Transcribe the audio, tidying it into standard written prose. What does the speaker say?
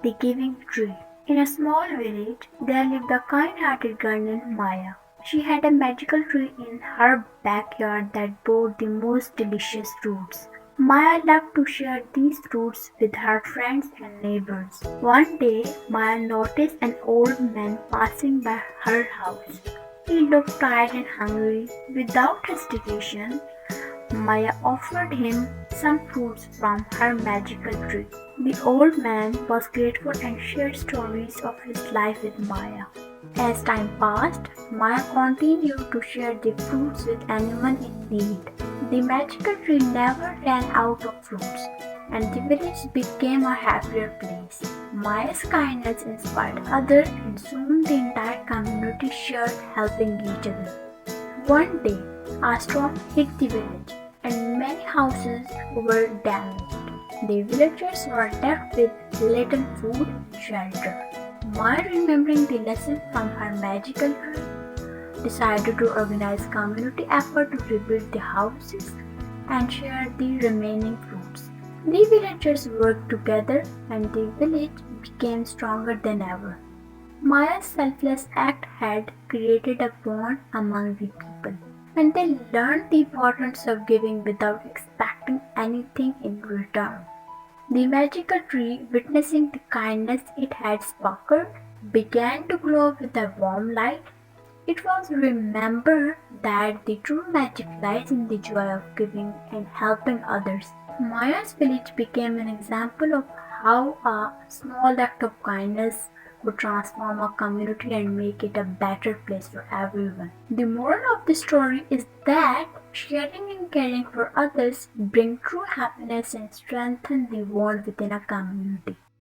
The Giving Tree. In a small village, there lived a kind-hearted girl named Maya. She had a magical tree in her backyard that bore the most delicious fruits. Maya loved to share these fruits with her friends and neighbors. One day, Maya noticed an old man passing by her house. He looked tired and hungry. Without hesitation, Maya offered him some fruits from her magical tree. The old man was grateful and shared stories of his life with Maya. As time passed, Maya continued to share the fruits with anyone in need. The magical tree never ran out of fruits, and the village became a happier place. Maya's kindness inspired others, and soon the entire community shared helping each other. One day, a storm hit the village, and many houses were damaged. The villagers were left with little food and shelter. Maya, remembering the lesson from her magical tree, decided to organize community effort to rebuild the houses and share the remaining fruits. The villagers worked together and the village became stronger than ever. Maya's selfless act had created a bond among the people, and they learned the importance of giving without expecting anything in return. The magical tree, witnessing the kindness it had sparkled, began to glow with a warm light. It was remembered that the true magic lies in the joy of giving and helping others. Maya's village became an example of how a small act of kindness could transform a community and make it a better place for everyone. The moral of the story is that sharing and caring for others bring true happiness and strengthen the bond within a community.